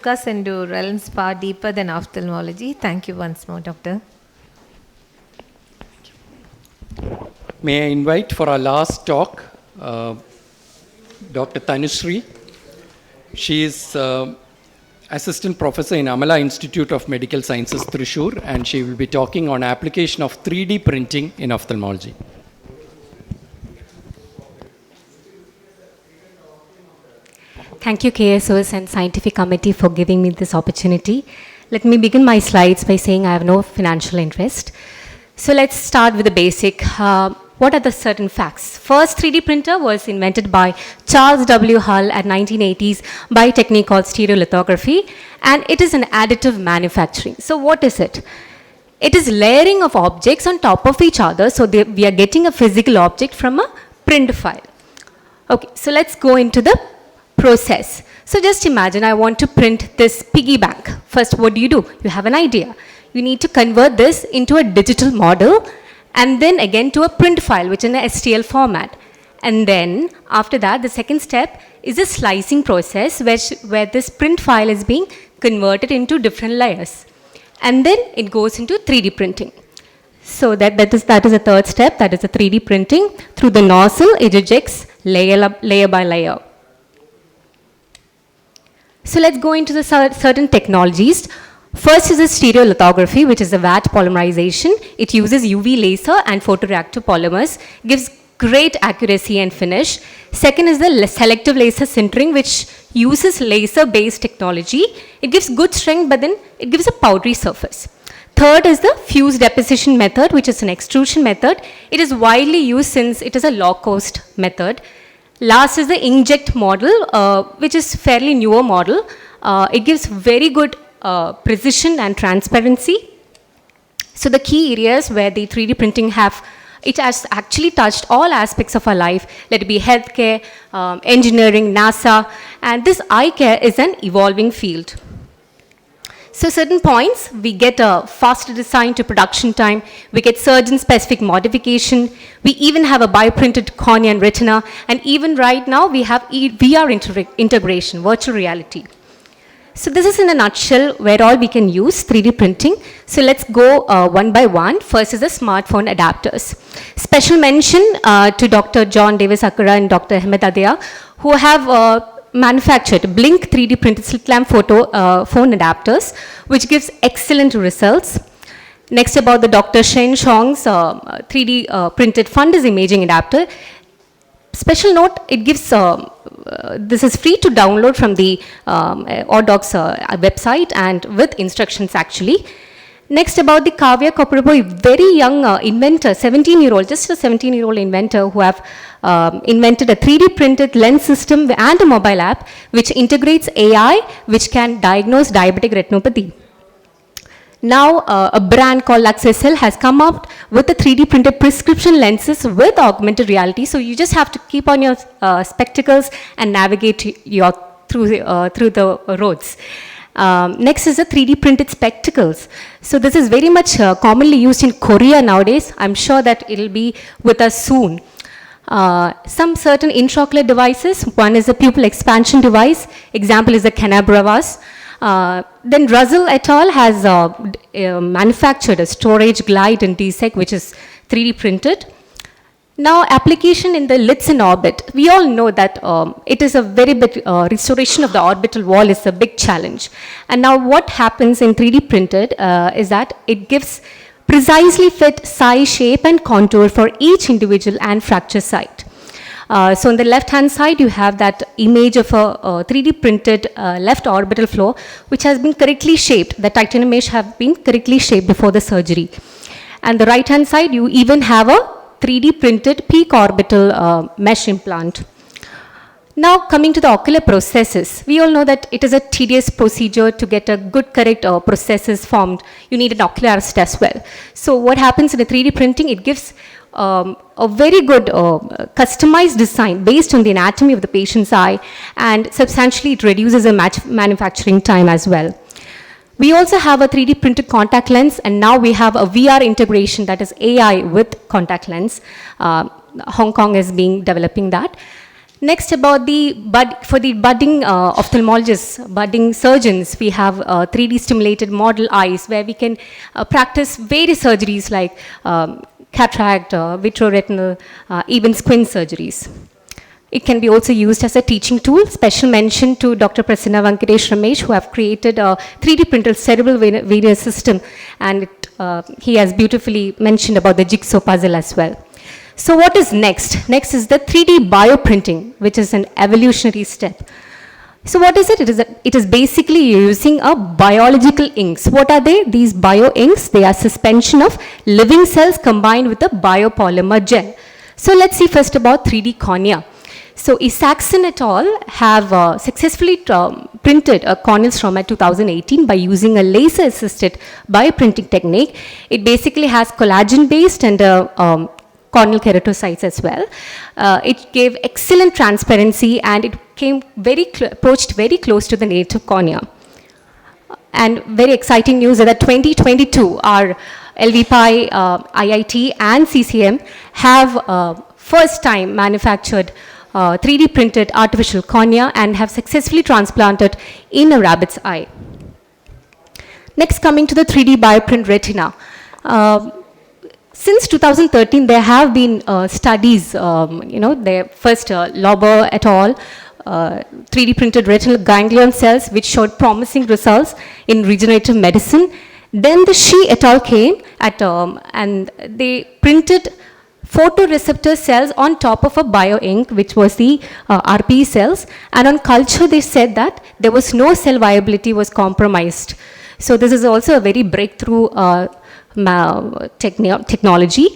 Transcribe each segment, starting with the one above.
Discuss into realms far deeper than ophthalmology. Thank you once more, Doctor. May I invite for our last talk, Dr. Thanusree. She is Assistant Professor in Amala Institute of Medical Sciences, Thrissur, and she will be talking on application of 3D printing in ophthalmology. Thank you, KSOS and Scientific Committee, for giving me this opportunity. Let me begin my slides by saying I have no financial interest. So let's start with the basic. What are the certain facts? First 3D printer was invented by Charles W. Hull at 1980s by a technique called stereolithography, and it is an additive manufacturing. So what is it? It is layering of objects on top of each other, so we are getting a physical object from a print file. Okay, so let's go into the process. So just imagine I want to print this piggy bank. First, what do? You have an idea. You need to convert this into a digital model and then again to a print file, which is in a STL format. And then after that, the second step is a slicing process where this print file is being converted into different layers. And then it goes into 3D printing. So that is the third step, that is the 3D printing. Through the nozzle, it ejects layer by layer. So let's go into the certain technologies. First is the stereolithography, which is the VAT polymerization. It uses UV laser and photoreactive polymers, gives great accuracy and finish. Second is the selective laser sintering, which uses laser-based technology. It gives good strength, but then it gives a powdery surface. Third is the fuse deposition method, which is an extrusion method. It is widely used since it is a low-cost method. Last is the inkjet model, which is fairly newer model. It gives very good precision and transparency. So the key areas where the 3D printing it has actually touched all aspects of our life, let it be healthcare, engineering, NASA, and this eye care is an evolving field. So certain points, we get a faster design to production time, we get surgeon-specific modification, we even have a bioprinted cornea and retina, and even right now we have VR integration, virtual reality. So this is in a nutshell where all we can use 3D printing. So let's go one by one. First is the smartphone adapters. Special mention to Dr. John Davis Akara and Dr. Ahmed Adea, who have manufactured Blink 3D printed slit lamp phone adapters, which gives excellent results. Next about the Dr. Shen Chong's 3D printed fundus imaging adapter. Special note, it gives, this is free to download from the ORDOC's website and with instructions actually. Next about the Kavya Koprabu, very young inventor, 17-year-old, just a 17-year-old inventor who have invented a 3D printed lens system and a mobile app which integrates AI, which can diagnose diabetic retinopathy. Now, a brand called LuxSL has come up with the 3D printed prescription lenses with augmented reality. So you just have to keep on your spectacles and navigate through the roads. Next is the 3D printed spectacles. So this is very much commonly used in Korea nowadays. I'm sure that it'll be with us soon. Some certain intraocular devices. One is a pupil expansion device. Example is the Canabravas. Then Russell et al. Has manufactured a storage glide in DSEC, which is 3D printed. Now, application in the lids in orbit. We all know that it is a very big restoration of the orbital wall is a big challenge. And now what happens in 3D printed is that it gives precisely fit size, shape, and contour for each individual and fracture site. So on the left-hand side, you have that image of a 3D printed left orbital floor, which has been correctly shaped. The titanium mesh have been correctly shaped before the surgery. And the right-hand side, you even have a 3D printed peak orbital mesh implant. Now coming to the ocular processes, we all know that it is a tedious procedure to get a good correct processes formed. You need an ocular arrest as well. So what happens in a 3D printing, it gives a very good customized design based on the anatomy of the patient's eye, and substantially it reduces the manufacturing time as well. We also have a 3D printed contact lens, and now we have a VR integration, that is AI with contact lens. Hong Kong is developing that. Next, about for the budding ophthalmologists, budding surgeons, we have 3D stimulated model eyes where we can practice various surgeries like cataract, vitreoretinal, even squint surgeries. It can be also used as a teaching tool. Special mention to Dr. Prasanna Venkatesh Ramesh, who have created a 3D printed cerebral venous system, and he has beautifully mentioned about the jigsaw puzzle as well. So what is next? Next is the 3D bioprinting, which is an evolutionary step. So what is it? It is basically using a biological inks. What are they? These bio inks, they are suspension of living cells combined with a biopolymer gel. So let's see first about 3D cornea. So Isaacson et al. Have successfully printed a corneal stroma 2018 by using a laser-assisted bioprinting technique. It basically has collagen-based and corneal keratocytes as well. It gave excellent transparency and it came approached very close to the native cornea. And very exciting news is that 2022, our LVPI, IIT and CCM have first time manufactured 3D printed artificial cornea and have successfully transplanted in a rabbit's eye. Next, coming to the 3D bioprint retina. Since 2013, there have been studies, the first Lauber et al. 3D printed retinal ganglion cells, which showed promising results in regenerative medicine. Then the Shi et al. Came and they printed photoreceptor cells on top of a bioink, which was the RPE cells. And on culture, they said that there was no cell viability was compromised. So this is also a very breakthrough technology.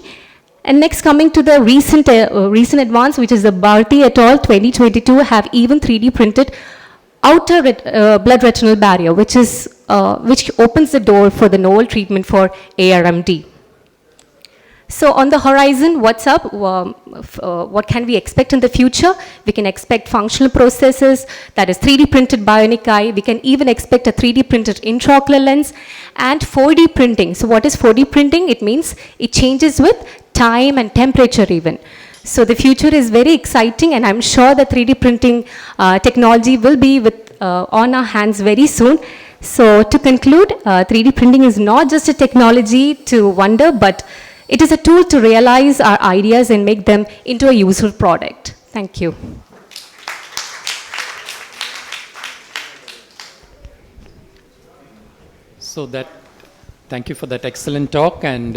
And next, coming to the recent advance, which is the Bharti et al. 2022 have even 3D printed outer blood retinal barrier, which opens the door for the novel treatment for ARMD. So on the horizon, what's up? What can we expect in the future? We can expect functional processes, that is 3D printed bionic eye. We can even expect a 3D printed intraocular lens and 4D printing. So what is 4D printing? It means it changes with time and temperature even. So the future is very exciting, and I'm sure the 3D printing technology will be on our hands very soon. So to conclude, 3D printing is not just a technology to wonder, but it is a tool to realize our ideas and make them into a useful product. Thank you. So thank you for that excellent talk, and